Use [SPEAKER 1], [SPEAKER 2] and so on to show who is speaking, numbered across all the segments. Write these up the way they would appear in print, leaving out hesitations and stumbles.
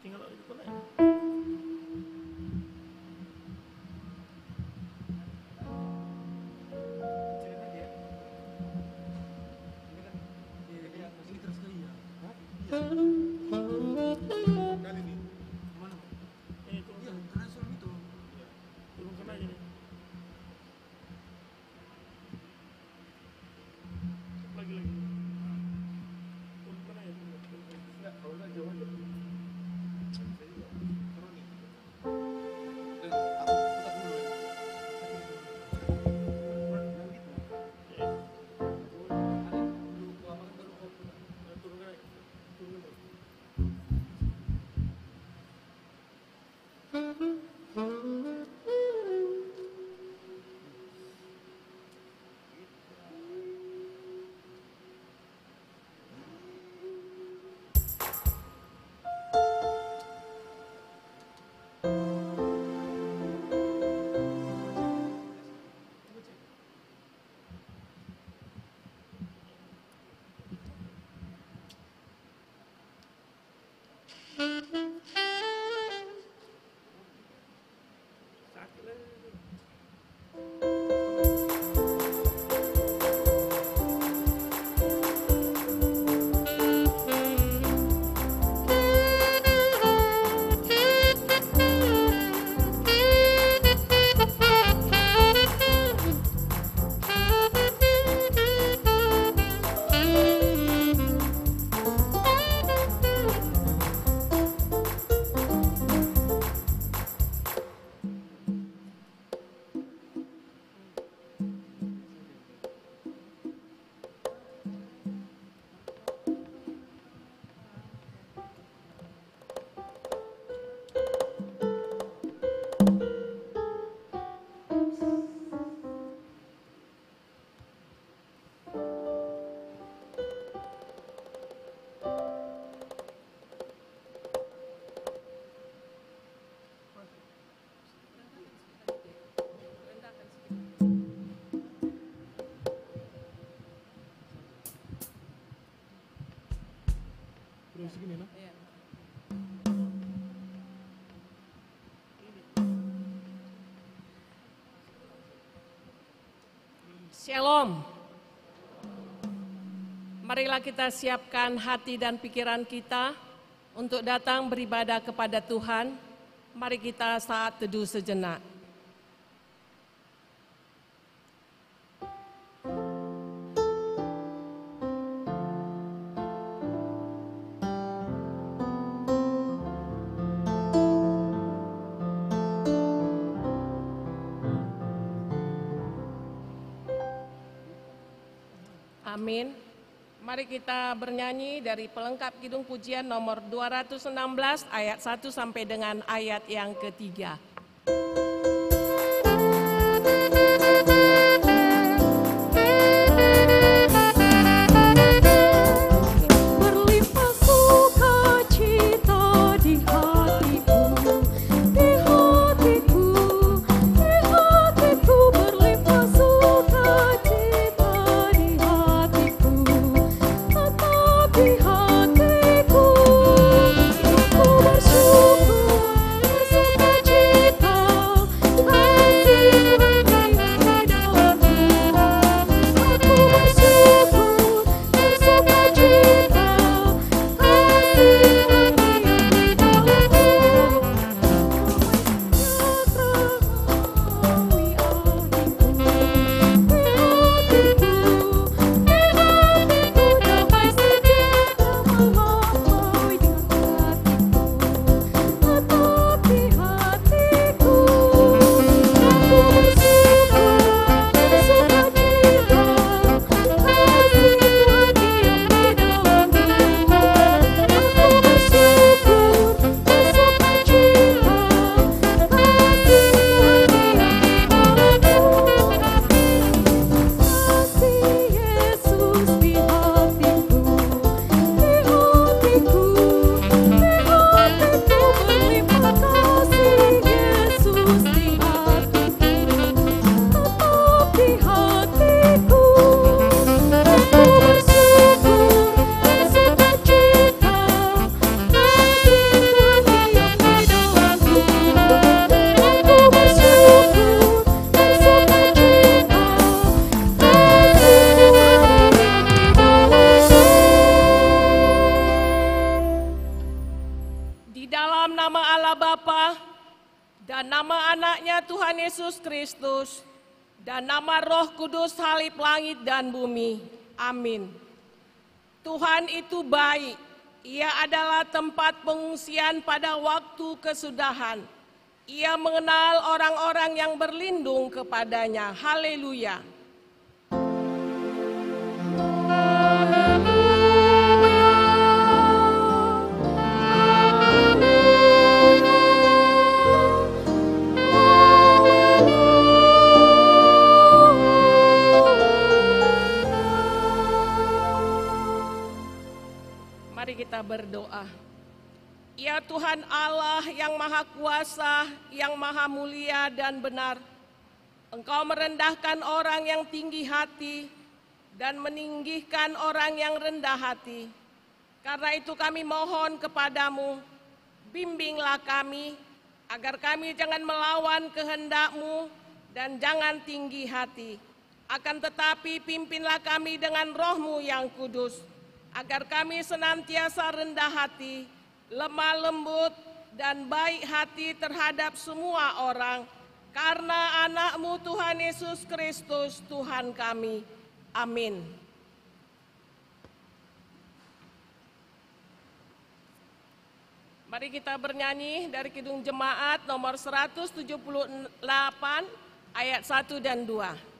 [SPEAKER 1] Tinggal lagi pula ya.
[SPEAKER 2] Segini lah.
[SPEAKER 3] Iya. Shalom. Marilah kita siapkan hati dan pikiran kita untuk datang beribadah kepada Tuhan. Mari kita saat teduh sejenak. Amin. Mari kita bernyanyi dari pelengkap Kidung Pujian nomor 216 ayat 1 sampai dengan ayat yang ketiga.
[SPEAKER 4] Bersuka cita
[SPEAKER 3] Kristus, dan nama Roh Kudus halip langit dan bumi. Amin. Tuhan itu baik, Ia adalah tempat pengungsian pada waktu kesudahan. Ia mengenal orang-orang yang berlindung kepadanya. Haleluya. Mari kita berdoa. Ya Tuhan Allah yang Maha Kuasa, yang Maha Mulia dan benar, Engkau merendahkan orang yang tinggi hati dan meninggikan orang yang rendah hati. Karena itu kami mohon kepadamu, bimbinglah kami, agar kami jangan melawan kehendak-Mu dan jangan tinggi hati. Akan tetapi pimpinlah kami dengan Roh-Mu yang kudus, agar kami senantiasa rendah hati, lemah lembut, dan baik hati terhadap semua orang, karena anak-Mu Tuhan Yesus Kristus Tuhan kami. Amin. Mari kita bernyanyi dari Kidung Jemaat nomor 178 ayat 1 dan 2.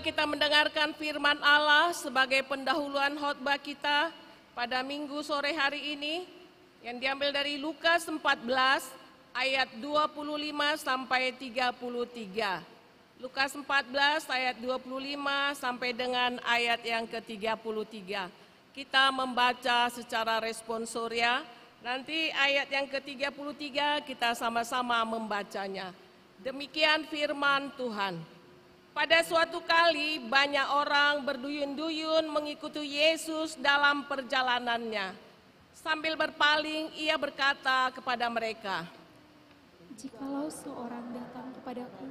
[SPEAKER 3] kita mendengarkan firman Allah sebagai pendahuluan khotbah kita pada minggu sore hari ini yang diambil dari Lukas 14 ayat 25 sampai 33. Lukas 14 ayat 25 sampai dengan ayat yang ke-33. Kita membaca secara responsoria, nanti ayat yang ke-33 kita sama-sama membacanya. Demikian firman Tuhan. Pada suatu kali banyak orang berduyun-duyun mengikuti Yesus dalam perjalanannya. Sambil berpaling, ia berkata kepada mereka,
[SPEAKER 1] "Jikalau seorang datang kepadaku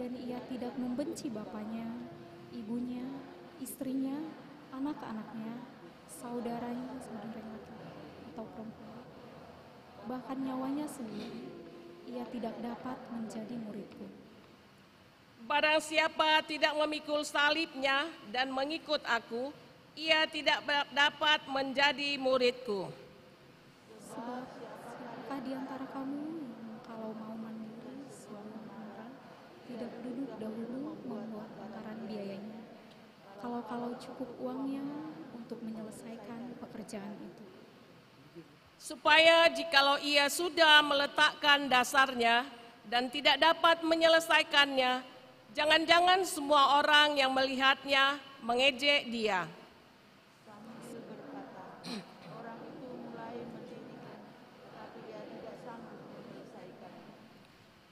[SPEAKER 1] dan ia tidak membenci bapaknya, ibunya, istrinya, anak-anaknya, saudaranya laki atau perempuan, bahkan nyawanya sendiri, ia tidak dapat menjadi muridku.
[SPEAKER 3] barang siapa tidak memikul salibnya dan mengikut aku, ia tidak dapat menjadi muridku.
[SPEAKER 1] Sebab siapakah di antara kamu yang kalau mau mandiri sebuah orang tidak duduk dahulu membuat anggaran biayanya, kalau cukup uangnya untuk menyelesaikan pekerjaan itu.
[SPEAKER 3] Supaya jikalau ia sudah meletakkan dasarnya dan tidak dapat menyelesaikannya, jangan-jangan semua orang yang melihatnya mengejek dia.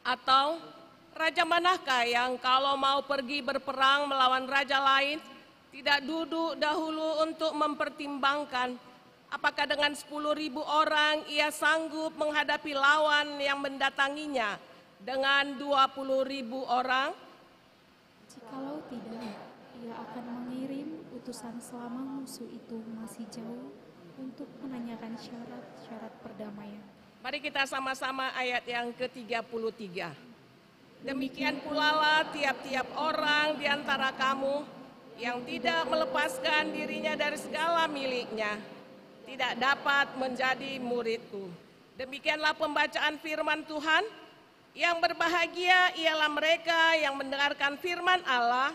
[SPEAKER 3] Atau raja manakah yang kalau mau pergi berperang melawan raja lain, tidak duduk dahulu untuk mempertimbangkan apakah dengan 10.000 orang ia sanggup menghadapi lawan yang mendatanginya dengan 20.000 orang?
[SPEAKER 1] Jikalau tidak, ia akan mengirim utusan selama musuh itu masih jauh untuk menanyakan syarat-syarat perdamaian.
[SPEAKER 3] Mari kita sama-sama ayat yang ke-33. Demikian pula lah tiap-tiap orang di antara kamu yang tidak melepaskan dirinya dari segala miliknya, tidak dapat menjadi muridku. Demikianlah pembacaan firman Tuhan. Yang berbahagia ialah mereka yang mendengarkan firman Allah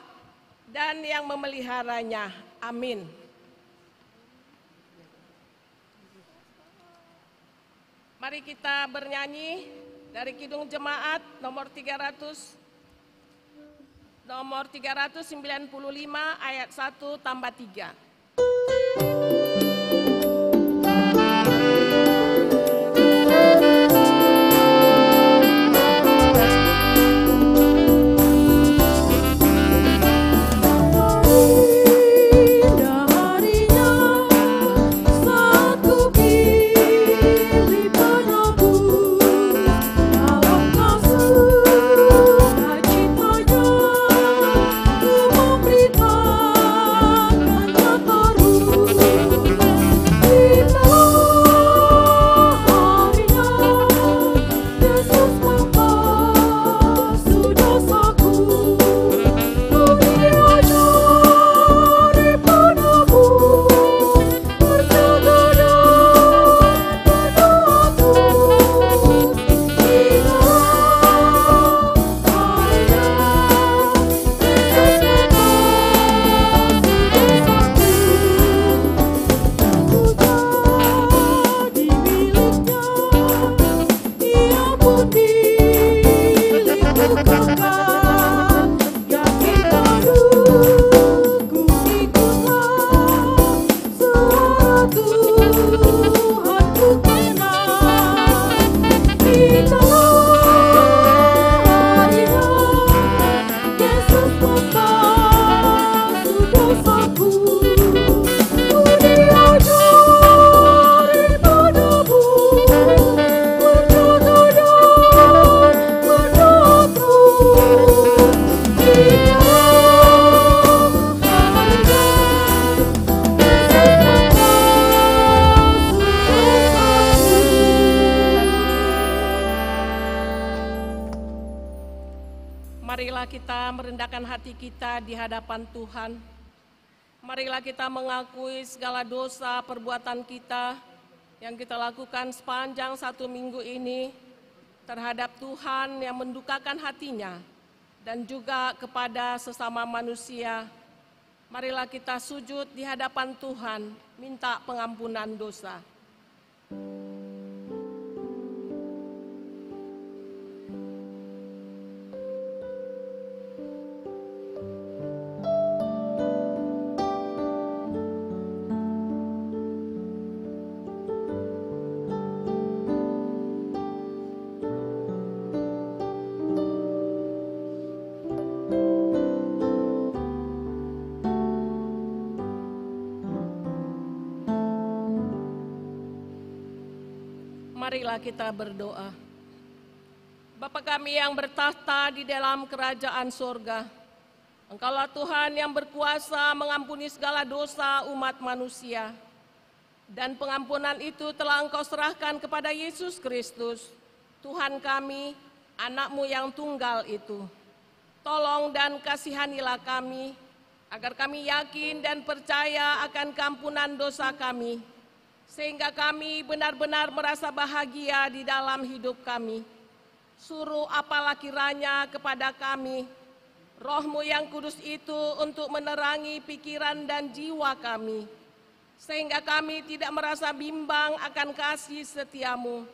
[SPEAKER 3] dan yang memeliharanya. Amin. Mari kita bernyanyi dari Kidung Jemaat nomor 395 ayat 1 tambah 3. Marilah kita merendahkan hati kita di hadapan Tuhan. Marilah kita mengakui segala dosa perbuatan kita yang kita lakukan sepanjang 1 minggu ini terhadap Tuhan yang mendukakan hatinya dan juga kepada sesama manusia. Marilah kita sujud di hadapan Tuhan, minta pengampunan dosa. Marilah kita berdoa. Bapa kami yang bertahta di dalam kerajaan sorga, Engkaulah Tuhan yang berkuasa mengampuni segala dosa umat manusia. Dan pengampunan itu telah Engkau serahkan kepada Yesus Kristus, Tuhan kami, anak-Mu yang tunggal itu. Tolong dan kasihanilah kami, agar kami yakin dan percaya akan keampunan dosa kami, sehingga kami benar-benar merasa bahagia di dalam hidup kami. Suruh apalah kiranya kepada kami, Roh-Mu yang kudus itu untuk menerangi pikiran dan jiwa kami, sehingga kami tidak merasa bimbang akan kasih setia-Mu,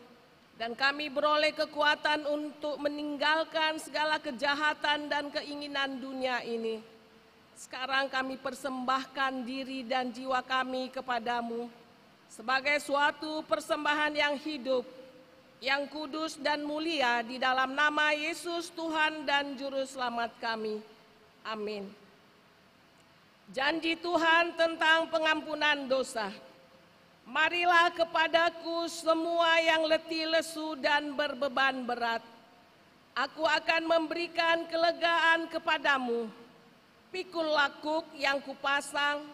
[SPEAKER 3] dan kami beroleh kekuatan untuk meninggalkan segala kejahatan dan keinginan dunia ini. Sekarang kami persembahkan diri dan jiwa kami kepadamu sebagai suatu persembahan yang hidup, yang kudus dan mulia di dalam nama Yesus Tuhan dan Juru Selamat kami. Amin. Janji Tuhan tentang pengampunan dosa. Marilah kepadaku semua yang letih lesu dan berbeban berat. Aku akan memberikan kelegaan kepadamu. Pikullah kuk yang kupasang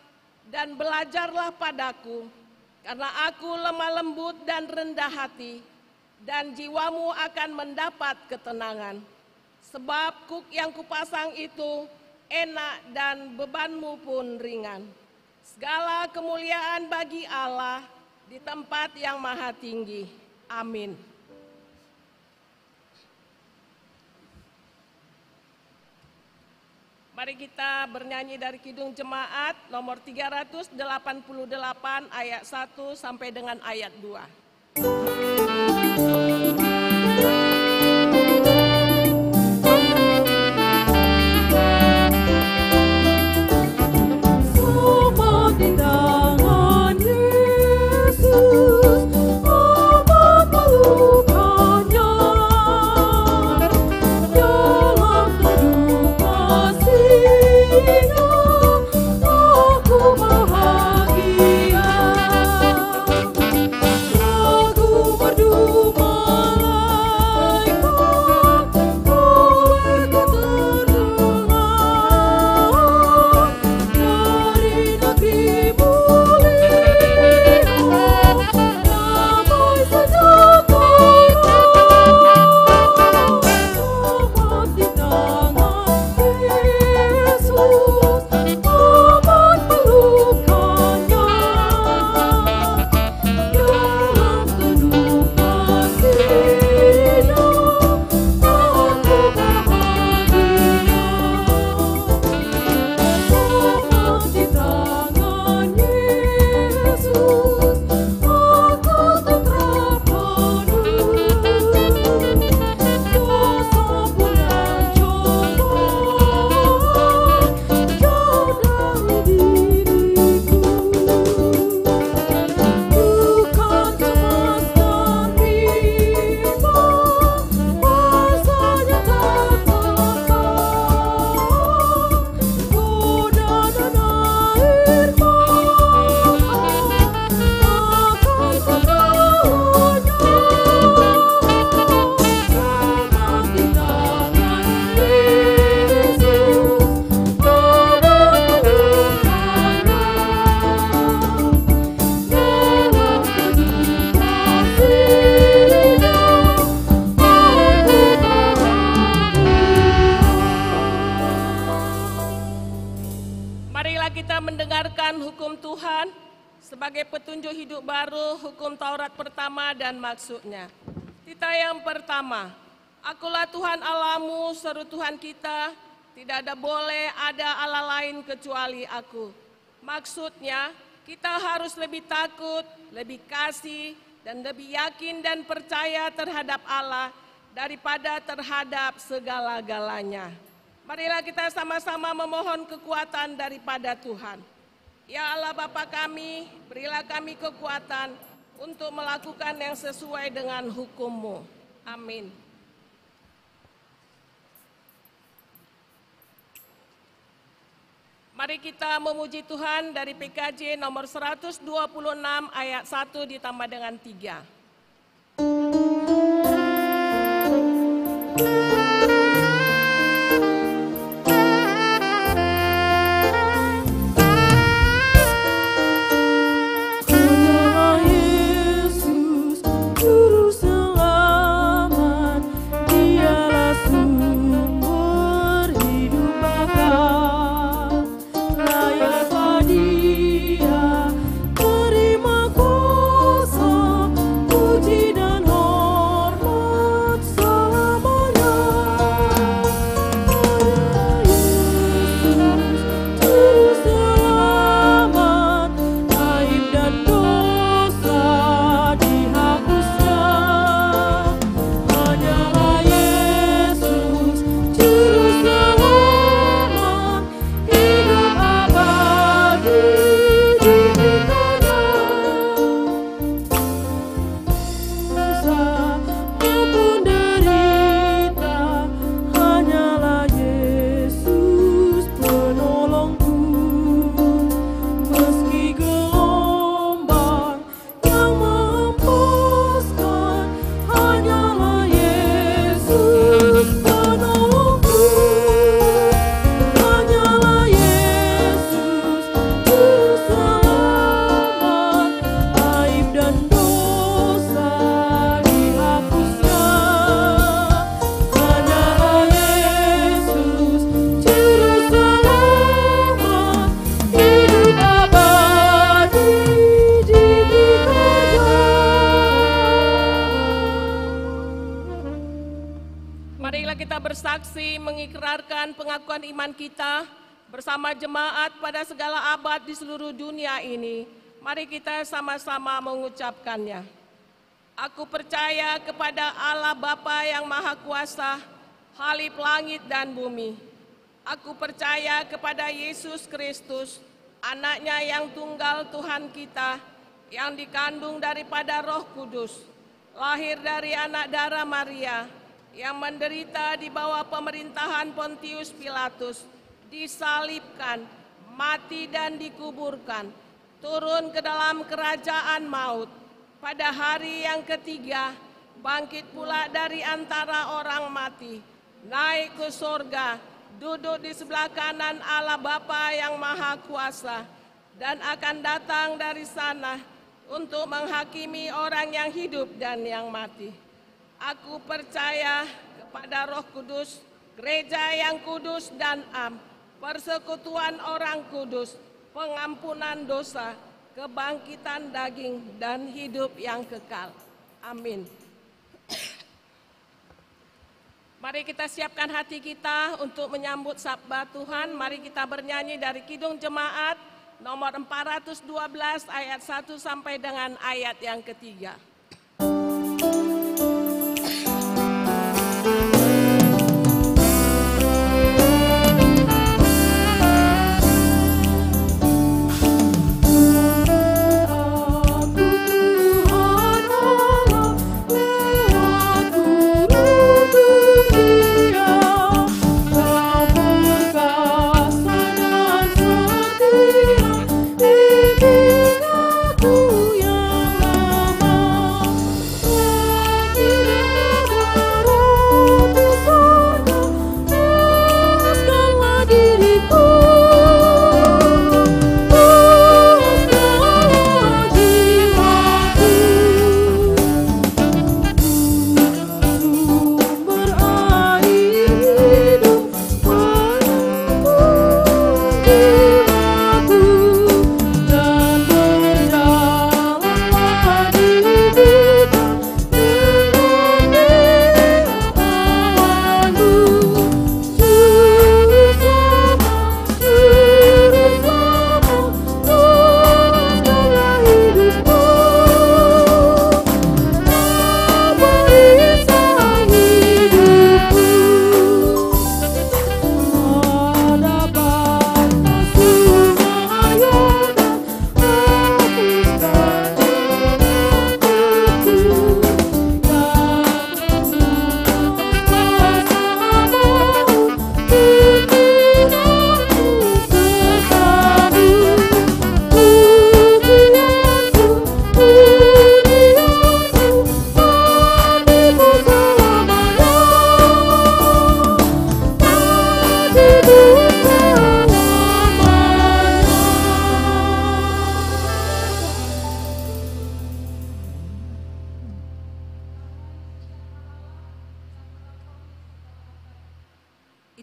[SPEAKER 3] dan belajarlah padaku, karena aku lemah lembut dan rendah hati, dan jiwamu akan mendapat ketenangan. Sebab kuk yang kupasang itu enak dan bebanmu pun ringan. Segala kemuliaan bagi Allah di tempat yang maha tinggi. Amin. Mari kita bernyanyi dari Kidung Jemaat nomor 388 ayat 1 sampai dengan ayat 2. sebagai petunjuk hidup baru, hukum Taurat pertama dan maksudnya. Tita yang pertama, akulah Tuhan Allahmu, seru Tuhan kita, tidak ada boleh ada Allah lain kecuali aku. Maksudnya, kita harus lebih takut, lebih kasih, dan lebih yakin dan percaya terhadap Allah daripada terhadap segala-galanya. Marilah kita sama-sama memohon kekuatan daripada Tuhan. Ya Allah Bapa kami, berilah kami kekuatan untuk melakukan yang sesuai dengan hukum-Mu. Amin. Mari kita memuji Tuhan dari PKJ nomor 126 ayat 1 ditambah dengan 3. dengan pengakuan iman kita bersama jemaat pada segala abad di seluruh dunia ini, mari kita sama-sama mengucapkannya. Aku percaya kepada Allah Bapa yang Maha Kuasa, Khalif langit dan bumi. Aku percaya kepada Yesus Kristus, anaknya yang tunggal Tuhan kita, yang dikandung daripada Roh Kudus, lahir dari anak darah Maria, yang menderita di bawah pemerintahan Pontius Pilatus, disalibkan, mati dan dikuburkan, turun ke dalam kerajaan maut. Pada hari yang ketiga, bangkit pula dari antara orang mati, naik ke sorga, duduk di sebelah kanan Allah Bapa yang Maha Kuasa, dan akan datang dari sana untuk menghakimi orang yang hidup dan yang mati. Aku percaya kepada Roh Kudus, gereja yang kudus dan am, persekutuan orang kudus, pengampunan dosa, kebangkitan daging, dan hidup yang kekal. Amin. Mari kita siapkan hati kita untuk menyambut sabda Tuhan. Mari kita bernyanyi dari Kidung Jemaat nomor 412 ayat 1 sampai dengan ayat yang ketiga.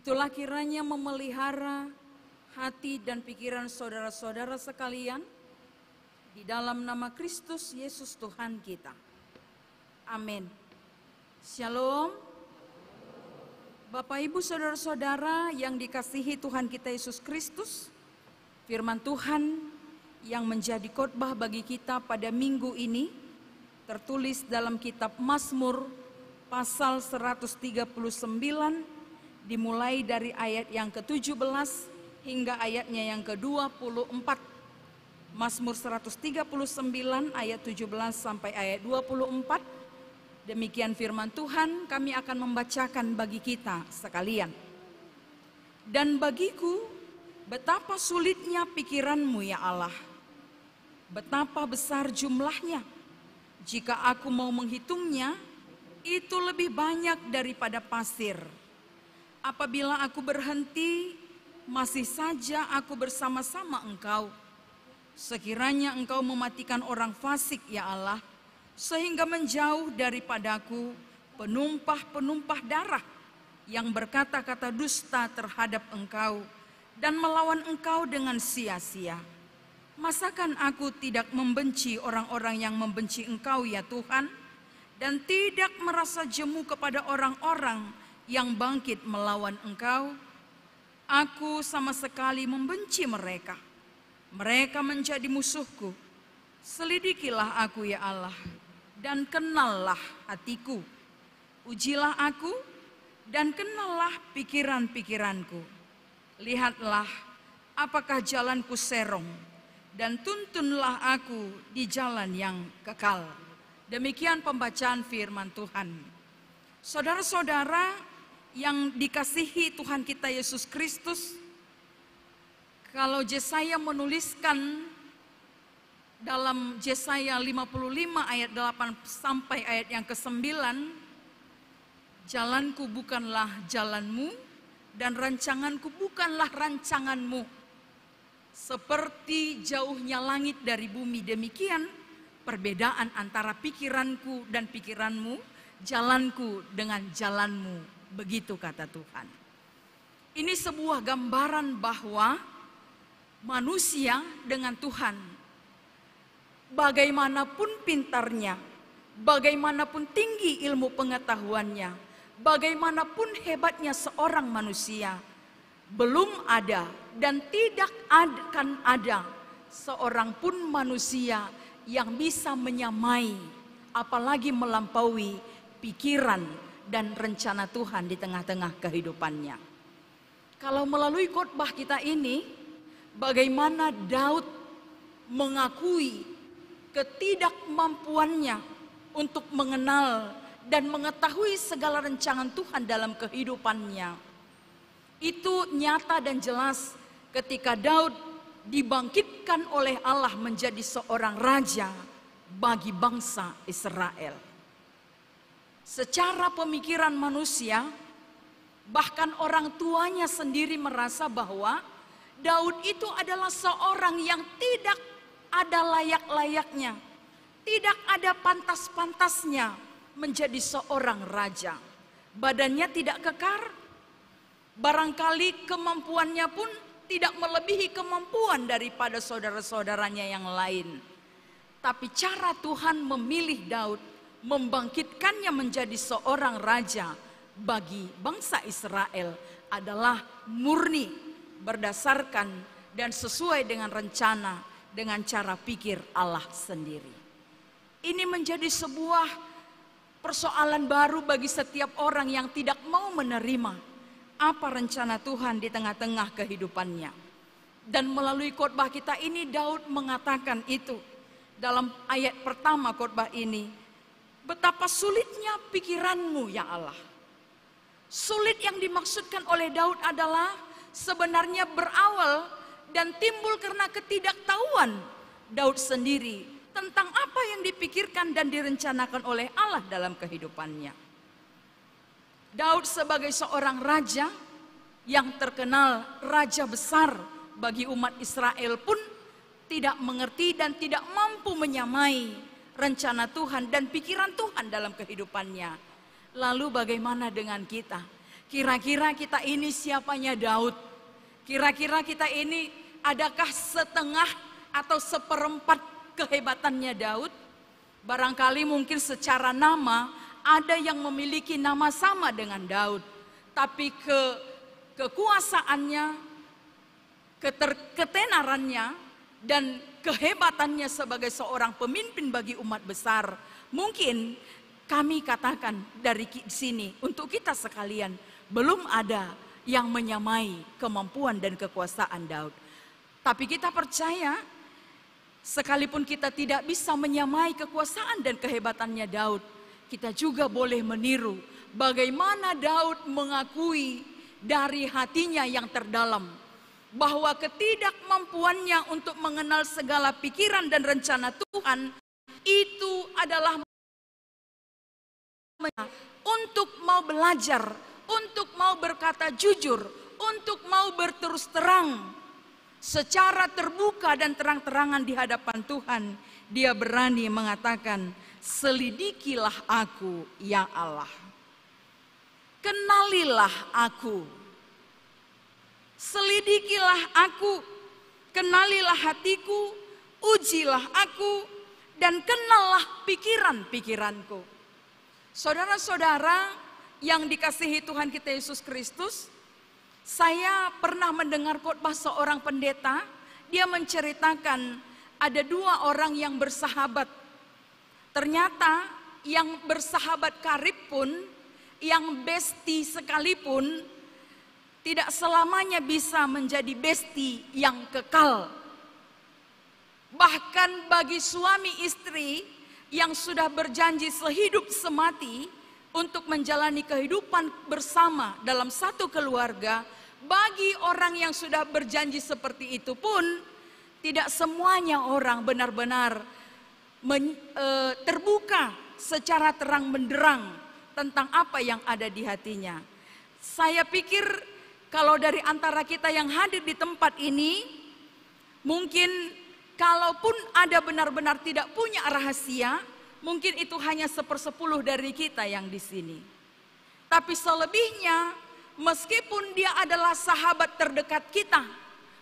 [SPEAKER 4] Itulah kiranya memelihara hati dan pikiran saudara-saudara sekalian di dalam nama Kristus Yesus Tuhan kita. Amin. Shalom. Bapak Ibu saudara-saudara yang dikasihi Tuhan kita Yesus Kristus, firman Tuhan yang menjadi khotbah bagi kita pada minggu ini tertulis dalam kitab Mazmur pasal 139 dimulai dari ayat yang ke-17 hingga ayatnya yang ke-24. Mazmur 139 ayat 17 sampai ayat 24. Demikian firman Tuhan, kami akan membacakan bagi kita sekalian. Dan bagiku, betapa sulitnya pikiranmu ya Allah. Betapa besar jumlahnya. Jika aku mau menghitungnya, itu lebih banyak daripada pasir. Apabila aku berhenti, masih saja aku bersama-sama Engkau. Sekiranya Engkau mematikan orang fasik ya Allah, sehingga menjauh daripadaku penumpah-penumpah darah yang berkata-kata dusta terhadap Engkau dan melawan Engkau dengan sia-sia. Masakan aku tidak membenci orang-orang yang membenci Engkau ya Tuhan, dan tidak merasa jemu kepada orang-orang yang bangkit melawan Engkau? Aku sama sekali membenci mereka. Mereka menjadi musuhku. Selidikilah aku ya Allah, dan kenallah hatiku. Ujilah aku, dan kenallah pikiran-pikiranku. Lihatlah apakah jalanku serong, dan tuntunlah aku di jalan yang kekal. Demikian pembacaan firman Tuhan. Saudara-saudara yang dikasihi Tuhan kita Yesus Kristus, kalau Yesaya menuliskan dalam Yesaya 55 ayat 8 sampai ayat yang ke-9, jalanku bukanlah jalanmu dan rancanganku bukanlah rancanganmu. Seperti jauhnya langit dari bumi, demikian perbedaan antara pikiranku dan pikiranmu, jalanku dengan jalanmu. Begitu kata Tuhan. Ini sebuah gambaran bahwa manusia dengan Tuhan, bagaimanapun pintarnya, bagaimanapun tinggi ilmu pengetahuannya, bagaimanapun hebatnya seorang manusia, belum ada dan tidak akan ada seorang pun manusia yang bisa menyamai, apalagi melampaui pikiran dan rencana Tuhan di tengah-tengah kehidupannya. Kalau melalui khotbah kita ini, bagaimana Daud mengakui ketidakmampuannya untuk mengenal dan mengetahui segala rancangan Tuhan dalam kehidupannya. Itu nyata dan jelas ketika Daud dibangkitkan oleh Allah menjadi seorang raja bagi bangsa Israel. Secara pemikiran manusia, bahkan orang tuanya sendiri merasa bahwa Daud itu adalah seorang yang tidak ada layak-layaknya, tidak ada pantas-pantasnya menjadi seorang raja. Badannya tidak kekar, barangkali kemampuannya pun tidak melebihi kemampuan daripada saudara-saudaranya yang lain. Tapi cara Tuhan memilih Daud, membangkitkannya menjadi seorang raja bagi bangsa Israel adalah murni berdasarkan dan sesuai dengan rencana, dengan cara pikir Allah sendiri. Ini menjadi sebuah persoalan baru bagi setiap orang yang tidak mau menerima apa rencana Tuhan di tengah-tengah kehidupannya. Dan melalui khotbah kita ini Daud mengatakan itu dalam ayat pertama khotbah ini. Betapa sulitnya pikiranmu ya Allah. Sulit yang dimaksudkan oleh Daud adalah sebenarnya berawal dan timbul karena ketidaktahuan Daud sendiri tentang apa yang dipikirkan dan direncanakan oleh Allah dalam kehidupannya. Daud sebagai seorang raja yang terkenal raja besar bagi umat Israel pun tidak mengerti dan tidak mampu menyamai rencana Tuhan dan pikiran Tuhan dalam kehidupannya. Lalu bagaimana dengan kita? Kira-kira kita ini siapanya Daud? Kira-kira kita ini adakah setengah atau seperempat kehebatannya Daud? Barangkali mungkin secara nama ada yang memiliki nama sama dengan Daud, tapi kekuasaannya, ketenarannya, dan kehebatannya sebagai seorang pemimpin bagi umat besar, mungkin kami katakan dari sini untuk kita sekalian, belum ada yang menyamai kemampuan dan kekuasaan Daud. Tapi kita percaya, sekalipun kita tidak bisa menyamai kekuasaan dan kehebatannya Daud, kita juga boleh meniru bagaimana Daud mengakui dari hatinya yang terdalam bahwa ketidakmampuannya untuk mengenal segala pikiran dan rencana Tuhan itu adalah untuk mau belajar, untuk mau berkata jujur, untuk mau berterus terang secara terbuka dan terang-terangan di hadapan Tuhan. Dia berani mengatakan, selidikilah aku ya Allah, kenalilah aku. Selidikilah aku, kenalilah hatiku, ujilah aku, dan kenallah pikiran-pikiranku. Saudara-saudara yang dikasihi Tuhan kita Yesus Kristus, Saya pernah mendengar khotbah seorang pendeta, dia menceritakan ada 2 orang yang bersahabat. Ternyata yang bersahabat karib pun, yang besti sekalipun, tidak selamanya bisa menjadi besti yang kekal. Bahkan bagi suami istri yang sudah berjanji sehidup semati untuk menjalani kehidupan bersama dalam satu keluarga, bagi orang yang sudah berjanji seperti itu pun tidak semuanya orang benar-benar terbuka secara terang benderang tentang apa yang ada di hatinya. Saya pikir kalau dari antara kita yang hadir di tempat ini, mungkin kalaupun ada benar-benar tidak punya rahasia, mungkin itu hanya 1/10 dari kita yang di sini. Tapi selebihnya, meskipun dia adalah sahabat terdekat kita,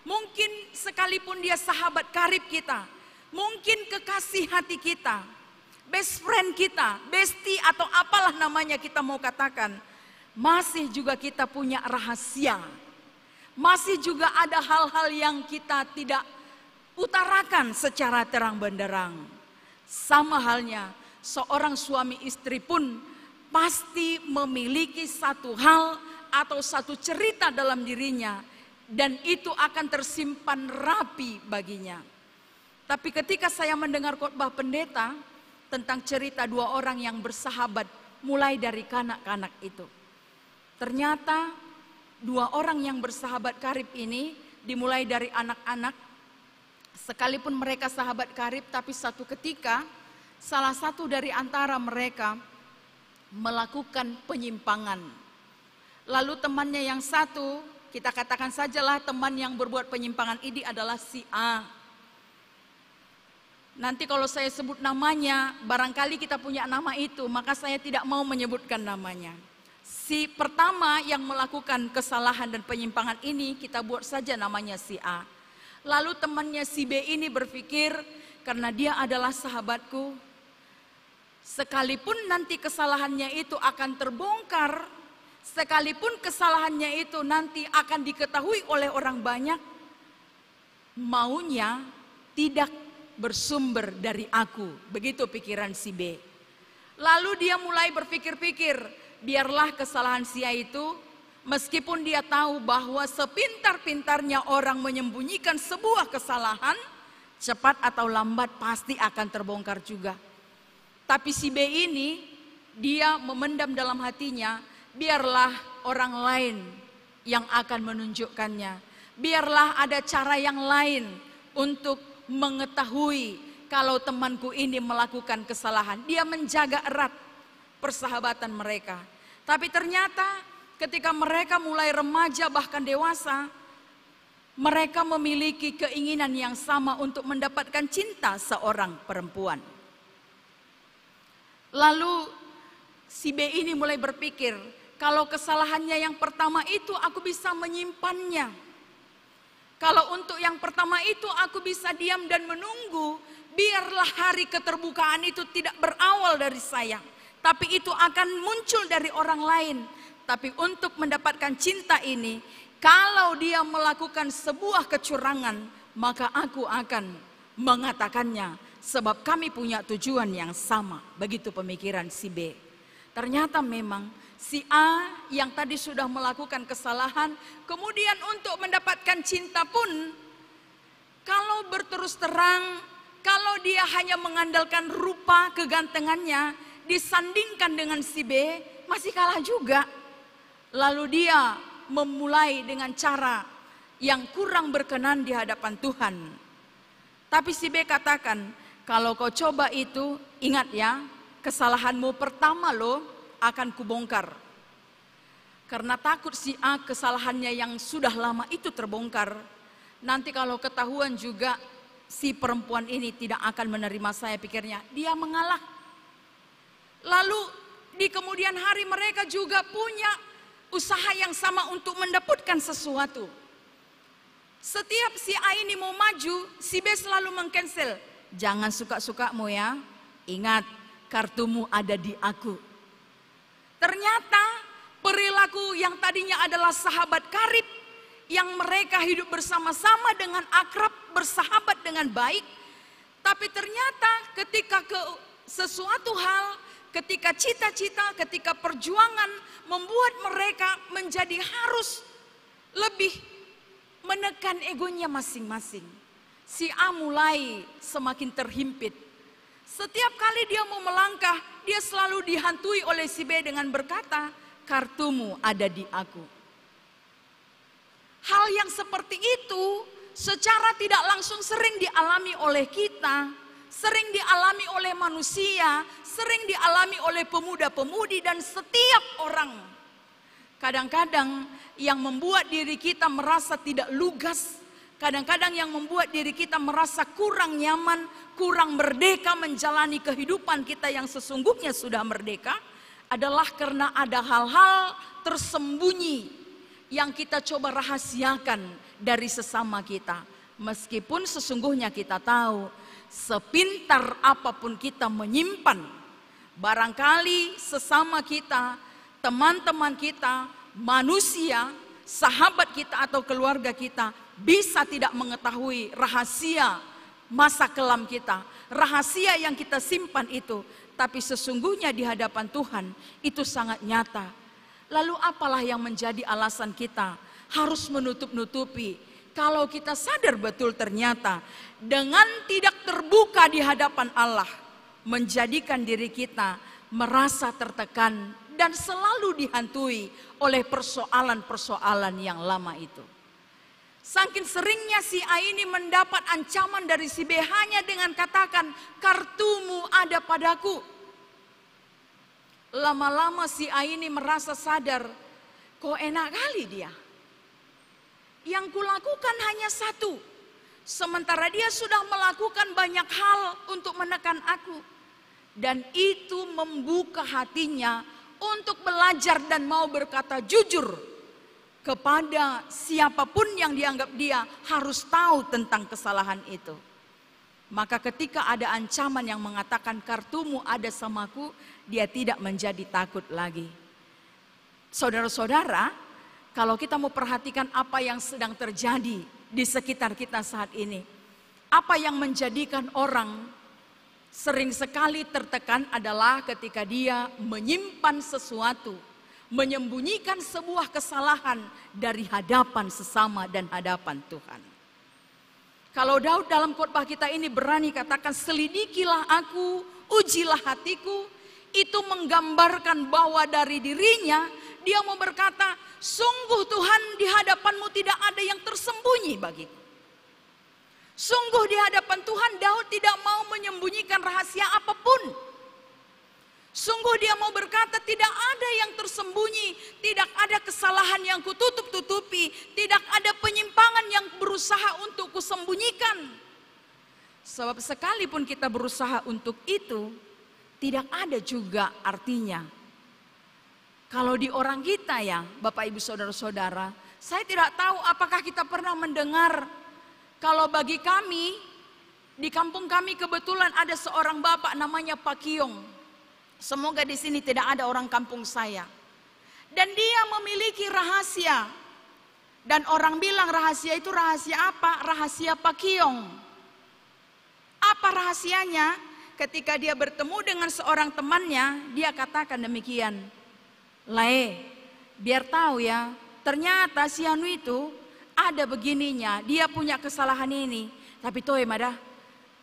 [SPEAKER 4] mungkin sekalipun dia sahabat karib kita, mungkin kekasih hati kita, best friend kita, bestie atau apalah namanya kita mau katakan, masih juga kita punya rahasia. Masih juga ada hal-hal yang kita tidak utarakan secara terang benderang. Sama halnya seorang suami istri pun pasti memiliki satu hal atau satu cerita dalam dirinya, dan itu akan tersimpan rapi baginya. Tapi ketika saya mendengar khotbah pendeta tentang cerita 2 orang yang bersahabat mulai dari kanak-kanak itu, ternyata 2 orang yang bersahabat karib ini dimulai dari anak-anak. Sekalipun mereka sahabat karib, tapi satu ketika salah satu dari antara mereka melakukan penyimpangan. Lalu temannya yang satu, kita katakan sajalah teman yang berbuat penyimpangan ini adalah si A. Nanti kalau saya sebut namanya, barangkali kita punya nama itu, maka saya tidak mau menyebutkan namanya. Si pertama yang melakukan kesalahan dan penyimpangan ini, kita buat saja namanya si A. Lalu temannya si B ini berpikir, karena dia adalah sahabatku, sekalipun nanti kesalahannya itu akan terbongkar, sekalipun kesalahannya itu nanti akan diketahui oleh orang banyak, maunya tidak bersumber dari aku. Begitu pikiran si B. Lalu dia mulai berpikir-pikir, biarlah kesalahan si A itu, meskipun dia tahu bahwa sepintar-pintarnya orang menyembunyikan sebuah kesalahan, cepat atau lambat pasti akan terbongkar juga. Tapi si B ini, dia memendam dalam hatinya, biarlah orang lain yang akan menunjukkannya. Biarlah ada cara yang lain untuk mengetahui kalau temanku ini melakukan kesalahan. Dia menjaga erat persahabatan mereka. Tapi ternyata ketika mereka mulai remaja bahkan dewasa, mereka memiliki keinginan yang sama untuk mendapatkan cinta seorang perempuan. Lalu si B ini mulai berpikir, kalau kesalahannya yang pertama itu aku bisa menyimpannya. Kalau untuk yang pertama itu aku bisa diam dan menunggu, biarlah hari keterbukaan itu tidak berawal dari saya, tapi itu akan muncul dari orang lain. Tapi untuk mendapatkan cinta ini, kalau dia melakukan sebuah kecurangan, maka aku akan mengatakannya, sebab kami punya tujuan yang sama. Begitu pemikiran si B. Ternyata memang si A yang tadi sudah melakukan kesalahan, kemudian untuk mendapatkan cinta pun, kalau berterus terang, kalau dia hanya mengandalkan rupa kegantengannya, disandingkan dengan si B, masih kalah juga. Lalu dia memulai dengan cara yang kurang berkenan di hadapan Tuhan. Tapi si B katakan, kalau kau coba itu, ingat ya, kesalahanmu pertama lo akan kubongkar. Karena takut si A kesalahannya yang sudah lama itu terbongkar. Nanti kalau ketahuan juga si perempuan ini tidak akan menerima saya, pikirnya dia mengalah. Lalu di kemudian hari mereka juga punya usaha yang sama untuk mendapatkan sesuatu. Setiap si A ini mau maju, si B selalu mengcancel. Jangan suka-sukamu ya, ingat kartumu ada di aku. Ternyata Perilaku yang tadinya adalah sahabat karib, yang mereka hidup bersama-sama dengan akrab, bersahabat dengan baik. Tapi ternyata ketika sesuatu hal, ketika cita-cita, ketika perjuangan membuat mereka menjadi harus lebih menekan egonya masing-masing. Si A mulai semakin terhimpit. Setiap kali dia mau melangkah, dia selalu dihantui oleh si B dengan berkata, kartumu ada di aku. Hal yang seperti itu secara tidak langsung sering dialami oleh kita, sering dialami oleh manusia, sering dialami oleh pemuda-pemudi dan setiap orang. Kadang-kadang yang membuat diri kita merasa tidak lugas, kadang-kadang yang membuat diri kita merasa kurang nyaman, kurang merdeka menjalani kehidupan kita yang sesungguhnya sudah merdeka, adalah karena ada hal-hal tersembunyi yang kita coba rahasiakan dari sesama kita. Meskipun sesungguhnya kita tahu, sepintar apapun kita menyimpan, barangkali sesama kita, teman-teman kita, manusia, sahabat kita atau keluarga kita bisa tidak mengetahui rahasia masa kelam kita, rahasia yang kita simpan itu. Tapi sesungguhnya di hadapan Tuhan itu sangat nyata. Lalu apalah yang menjadi alasan kita harus menutup-nutupi? Kalau kita sadar betul ternyata dengan tidak terbuka di hadapan Allah, menjadikan diri kita merasa tertekan dan selalu dihantui oleh persoalan-persoalan yang lama itu. Saking seringnya si A ini mendapat ancaman dari si B hanya dengan katakan, kartumu ada padaku. Lama-lama si A ini merasa sadar, kok enak kali dia. Yang kulakukan hanya satu, sementara dia sudah melakukan banyak hal untuk menekan aku. Dan itu membuka hatinya untuk belajar dan mau berkata jujur kepada siapapun yang dianggap dia harus tahu tentang kesalahan itu. Maka ketika ada ancaman yang mengatakan kartumu ada samaku, dia tidak menjadi takut lagi. Saudara-saudara, kalau kita mau perhatikan apa yang sedang terjadi di sekitar kita saat ini, apa yang menjadikan orang sering sekali tertekan adalah ketika dia menyimpan sesuatu, menyembunyikan sebuah kesalahan dari hadapan sesama dan hadapan Tuhan. Kalau Daud dalam khotbah kita ini berani katakan, selidikilah aku, ujilah hatiku, itu menggambarkan bahwa dari dirinya dia mau berkata, sungguh Tuhan di hadapanmu tidak ada yang tersembunyi bagiku. Sungguh di hadapan Tuhan Daud tidak mau menyembunyikan rahasia apapun. Sungguh dia mau berkata tidak ada yang tersembunyi, tidak ada kesalahan yang kututup-tutupi, tidak ada penyimpangan yang berusaha untuk kusembunyikan. Sebab sekalipun kita berusaha untuk itu, tidak ada juga artinya. Kalau di orang kita ya, Bapak Ibu Saudara-saudara, saya tidak tahu apakah kita pernah mendengar, kalau bagi kami, di kampung kami kebetulan ada seorang bapak namanya Pak Kiong. Semoga di sini tidak ada orang kampung saya. Dan dia memiliki rahasia. Dan orang bilang rahasia itu rahasia apa? Rahasia Pak Kiong. Apa rahasianya? Ketika dia bertemu dengan seorang temannya, dia katakan demikian. Lae, biar tahu ya, ternyata si Anu itu ada begininya, dia punya kesalahan ini. Tapi toh madah,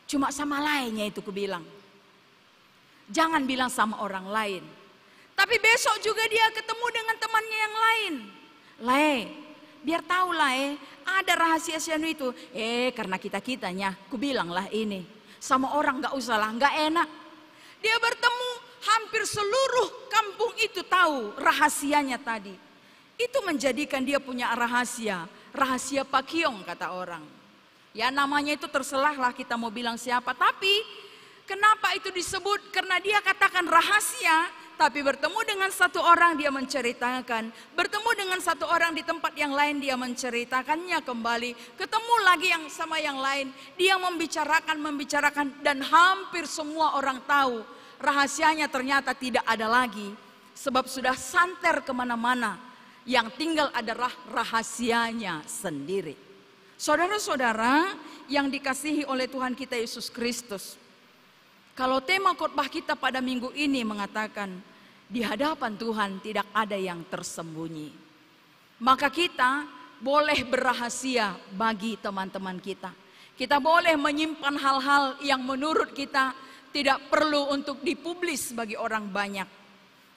[SPEAKER 4] cuma sama lainnya itu kubilang. Jangan bilang sama orang lain. Tapi besok juga dia ketemu dengan temannya yang lain. Lae, biar tahu Lae, ada rahasia si Anu itu. Karena kita-kitanya, kubilanglah ini. Sama orang gak usah lah, gak enak. Dia bertemu, hampir seluruh kampung itu tahu rahasianya tadi. Itu menjadikan dia punya rahasia. Rahasia Pak Kiong kata orang. Ya namanya itu terselah lah kita mau bilang siapa. Tapi kenapa itu disebut? Karena dia katakan rahasia, tapi bertemu dengan satu orang dia menceritakan. Bertemu dengan satu orang di tempat yang lain dia menceritakannya kembali. Ketemu lagi yang sama yang lain. Dia membicarakan dan hampir semua orang tahu. Rahasianya ternyata tidak ada lagi. sebab sudah santer kemana-mana. Yang tinggal adalah rahasianya sendiri. Saudara-saudara yang dikasihi oleh Tuhan kita Yesus Kristus, kalau tema khotbah kita pada minggu ini mengatakan, di hadapan Tuhan tidak ada yang tersembunyi, maka kita boleh berahasia bagi teman-teman kita. Kita boleh menyimpan hal-hal yang menurut kita tidak perlu untuk dipublis bagi orang banyak.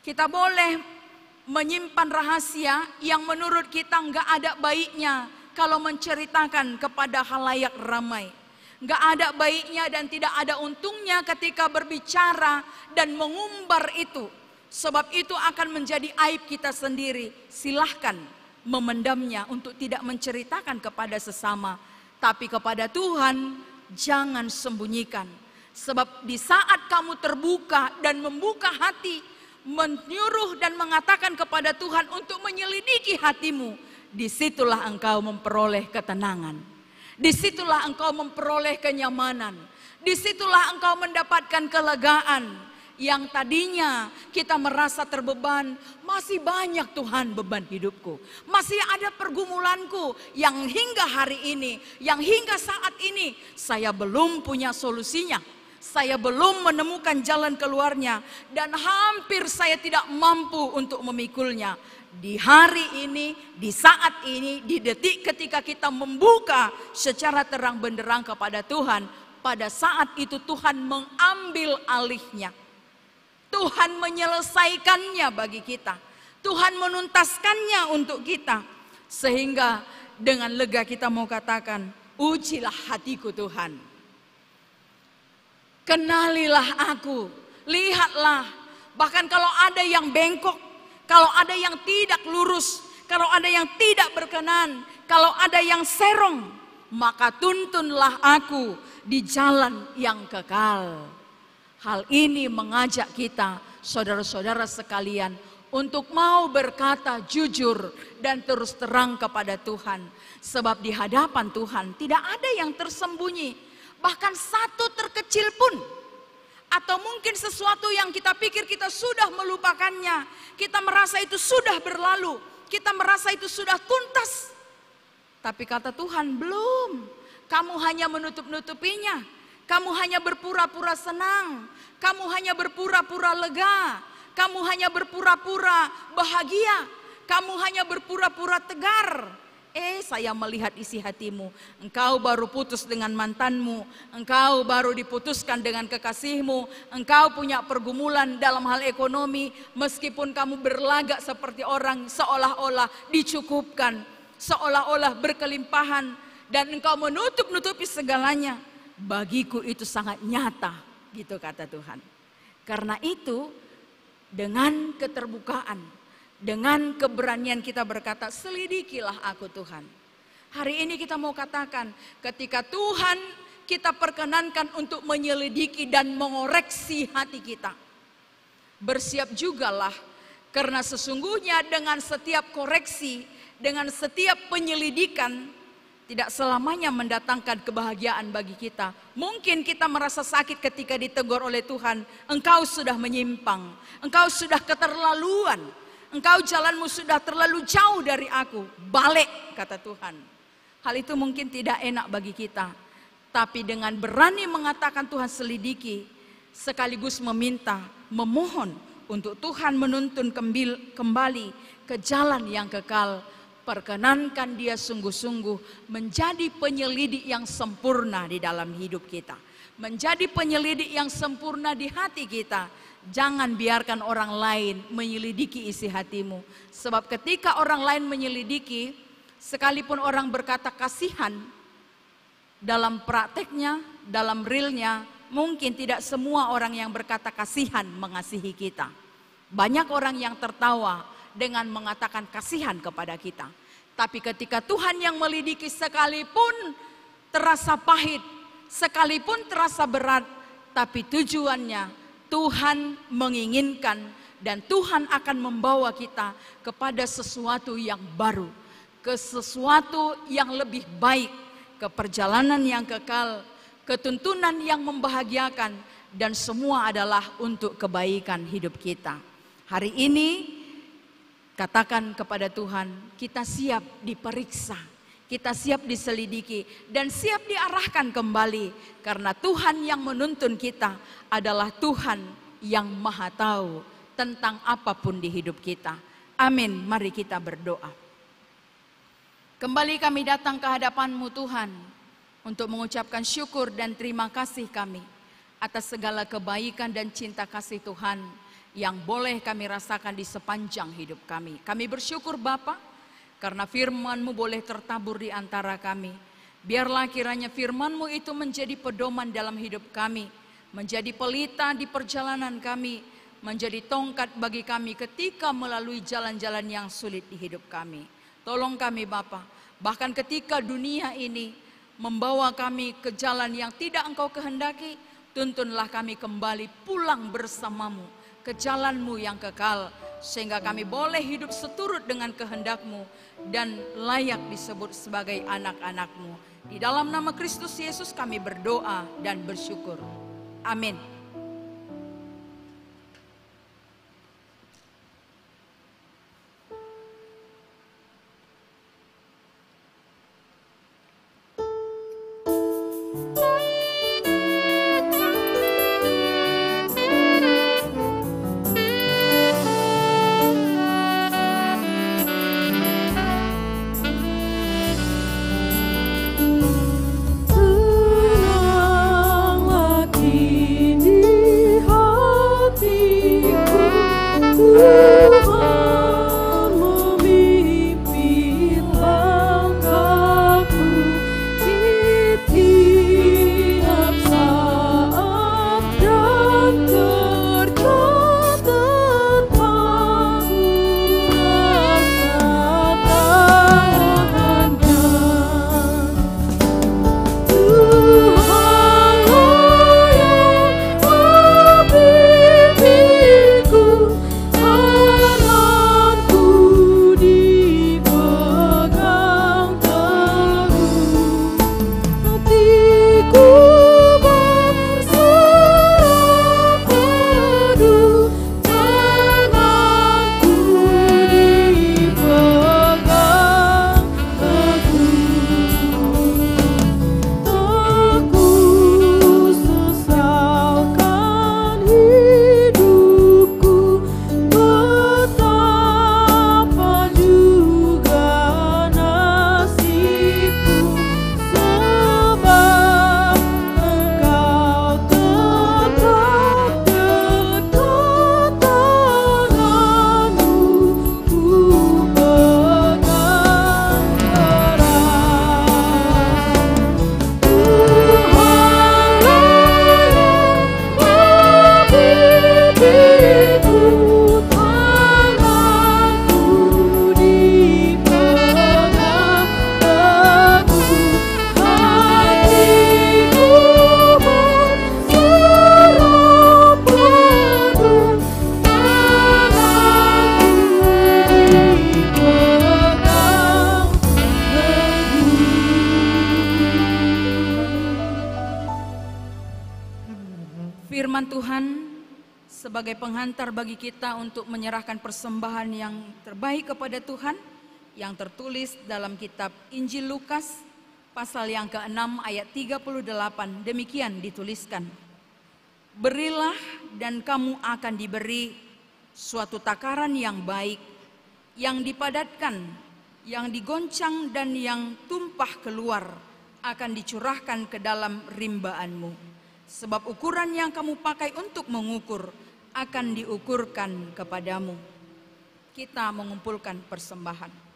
[SPEAKER 4] Kita boleh menyimpan rahasia yang menurut kita nggak ada baiknya kalau menceritakan kepada halayak ramai. Nggak ada baiknya dan tidak ada untungnya ketika berbicara dan mengumbar itu. Sebab itu akan menjadi aib kita sendiri. Silahkan memendamnya untuk tidak menceritakan kepada sesama. Tapi kepada Tuhan jangan sembunyikan. Sebab di saat kamu terbuka dan membuka hati, menyuruh dan mengatakan kepada Tuhan untuk menyelidiki hatimu, disitulah engkau memperoleh ketenangan, disitulah engkau memperoleh kenyamanan, disitulah engkau mendapatkan kelegaan. Yang tadinya kita merasa terbeban, masih banyak Tuhan beban hidupku, masih ada pergumulanku yang hingga hari ini, yang hingga saat ini saya belum punya solusinya. Saya belum menemukan jalan keluarnya dan hampir saya tidak mampu untuk memikulnya. Di hari ini, di saat ini, di detik ketika kita membuka secara terang benderang kepada Tuhan, pada saat itu Tuhan mengambil alihnya. Tuhan menyelesaikannya bagi kita. Tuhan menuntaskannya untuk kita. Sehingga dengan lega kita mau katakan, ujilah hatiku Tuhan. Kenalilah aku, lihatlah, bahkan kalau ada yang bengkok, kalau ada yang tidak lurus, kalau ada yang tidak berkenan, kalau ada yang serong, maka tuntunlah aku di jalan yang kekal. Hal ini mengajak kita, saudara-saudara sekalian, untuk mau berkata jujur dan terus terang kepada Tuhan. Sebab di hadapan Tuhan tidak ada yang tersembunyi. Bahkan satu terkecil pun, atau mungkin sesuatu yang kita pikir kita sudah melupakannya, kita merasa itu sudah berlalu, kita merasa itu sudah tuntas. Tapi kata Tuhan, belum. Kamu hanya menutup-nutupinya, kamu hanya berpura-pura senang, kamu hanya berpura-pura lega, kamu hanya berpura-pura bahagia, kamu hanya berpura-pura tegar. Saya melihat isi hatimu. Engkau baru putus dengan mantanmu, engkau baru diputuskan dengan kekasihmu, engkau punya pergumulan dalam hal ekonomi, meskipun kamu berlagak seperti orang seolah-olah dicukupkan, seolah-olah berkelimpahan, dan engkau menutup-nutupi segalanya. Bagiku itu sangat nyata, gitu kata Tuhan. Karena itu dengan keterbukaan, dengan keberanian kita berkata, selidikilah aku Tuhan. Hari ini kita mau katakan, ketika Tuhan kita perkenankan untuk menyelidiki dan mengoreksi hati kita, bersiap jugalah, karena sesungguhnya dengan setiap koreksi, dengan setiap penyelidikan, tidak selamanya mendatangkan kebahagiaan bagi kita. Mungkin kita merasa sakit ketika ditegur oleh Tuhan, engkau sudah menyimpang, engkau sudah keterlaluan, engkau jalanmu sudah terlalu jauh dari aku. Balik, kata Tuhan. Hal itu mungkin tidak enak bagi kita. Tapi dengan berani mengatakan Tuhan selidiki, sekaligus meminta, memohon untuk Tuhan menuntun kembali ke jalan yang kekal. Perkenankan dia sungguh-sungguh menjadi penyelidik yang sempurna di dalam hidup kita. Menjadi penyelidik yang sempurna di hati kita. Jangan biarkan orang lain menyelidiki isi hatimu. Sebab ketika orang lain menyelidiki, sekalipun orang berkata kasihan, dalam prakteknya, dalam realnya, mungkin tidak semua orang yang berkata kasihan mengasihi kita. Banyak orang yang tertawa dengan mengatakan kasihan kepada kita. Tapi ketika Tuhan yang melidiki, sekalipun terasa pahit, sekalipun terasa berat, tapi tujuannya Tuhan menginginkan dan Tuhan akan membawa kita kepada sesuatu yang baru, ke sesuatu yang lebih baik, ke perjalanan yang kekal, ketuntunan yang membahagiakan, dan semua adalah untuk kebaikan hidup kita. Hari ini katakan kepada Tuhan, kita siap diperiksa, kita siap diselidiki, dan siap diarahkan kembali. Karena Tuhan yang menuntun kita adalah Tuhan yang maha tahu tentang apapun di hidup kita. Amin, mari kita berdoa. Kembali kami datang ke hadapan-Mu Tuhan, untuk mengucapkan syukur dan terima kasih kami atas segala kebaikan dan cinta kasih Tuhan yang boleh kami rasakan di sepanjang hidup kami. Kami bersyukur Bapa, karena firman-Mu boleh tertabur di antara kami. Biarlah kiranya firman-Mu itu menjadi pedoman dalam hidup kami, menjadi pelita di perjalanan kami, menjadi tongkat bagi kami ketika melalui jalan-jalan yang sulit di hidup kami. Tolong kami Bapa, bahkan ketika dunia ini membawa kami ke jalan yang tidak Engkau kehendaki, tuntunlah kami kembali pulang bersama-Mu ke jalan-Mu yang kekal, sehingga kami boleh hidup seturut dengan kehendak-Mu dan layak disebut sebagai anak-anak-Mu. Di dalam nama Kristus Yesus kami berdoa dan bersyukur. Amin. Firman Tuhan sebagai penghantar bagi kita untuk menyerahkan persembahan yang terbaik kepada Tuhan, yang tertulis dalam kitab Injil Lukas pasal yang ke-6 ayat 38. Demikian dituliskan, berilah dan kamu akan diberi, suatu takaran yang baik, yang dipadatkan, yang digoncang dan yang tumpah keluar akan dicurahkan ke dalam rimbaanmu. Sebab ukuran yang kamu pakai untuk mengukur akan diukurkan kepadamu. Kita mengumpulkan persembahan.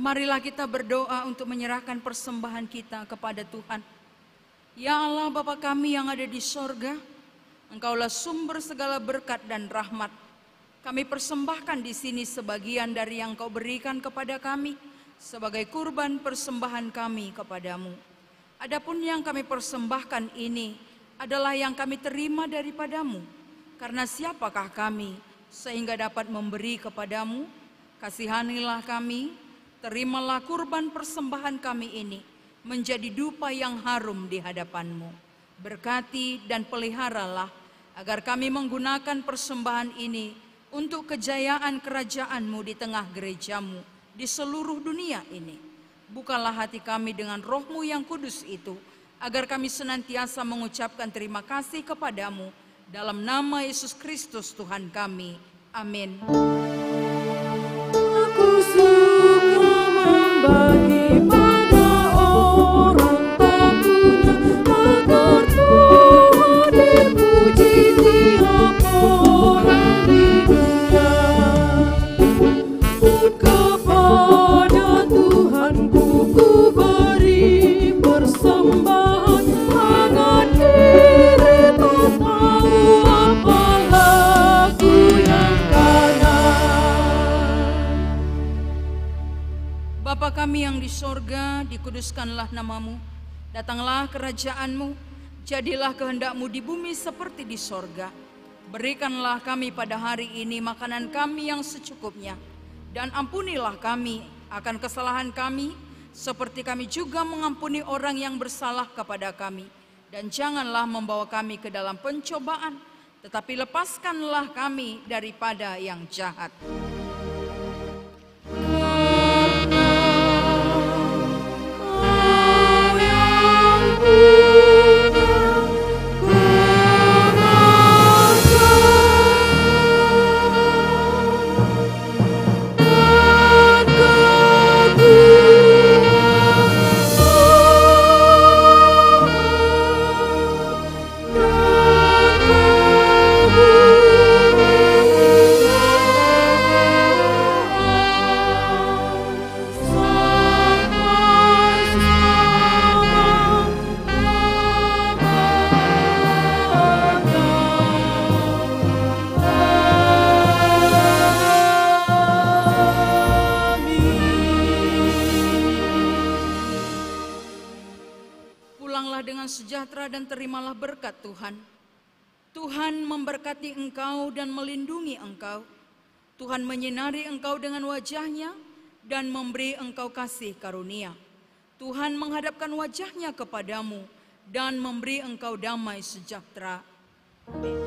[SPEAKER 4] Marilah kita berdoa untuk menyerahkan persembahan kita kepada Tuhan. Ya Allah Bapa kami yang ada di sorga, Engkaulah sumber segala berkat dan rahmat. Kami persembahkan di sini sebagian dari yang Kau berikan kepada kami sebagai kurban persembahan kami kepadamu. Adapun yang kami persembahkan ini adalah yang kami terima daripadamu. Karena siapakah kami sehingga dapat memberi kepadamu? Kasihanilah kami, terimalah kurban persembahan kami ini menjadi dupa yang harum di hadapan-Mu. Berkati dan peliharalah agar kami menggunakan persembahan ini untuk kejayaan kerajaan-Mu di tengah gereja-Mu di seluruh dunia ini. Bukalah hati kami dengan Roh-Mu yang kudus itu, agar kami senantiasa mengucapkan terima kasih kepadamu. Dalam nama Yesus Kristus Tuhan kami. Amin.
[SPEAKER 5] Aku suka membagi pada orang tak punya, agar Tuhan dipuji tiap orang di dunia. Kepada Tuhanku ku beri persembahan, tangan kiri tak tahu apalah ku yang kanan.
[SPEAKER 4] Bapa kami yang di sorga, dikuduskanlah namamu. Datanglah kerajaan-Mu, jadilah kehendak-Mu di bumi seperti di sorga. Berikanlah kami pada hari ini makanan kami yang secukupnya. Dan ampunilah kami akan kesalahan kami, seperti kami juga mengampuni orang yang bersalah kepada kami. Dan janganlah membawa kami ke dalam pencobaan, tetapi lepaskanlah kami daripada yang jahat. Sejahtera dan terimalah berkat Tuhan. Tuhan memberkati engkau dan melindungi engkau. Tuhan menyinari engkau dengan wajah-Nya dan memberi engkau kasih karunia. Tuhan menghadapkan wajah-Nya kepadamu dan memberi engkau damai sejahtera. Amin.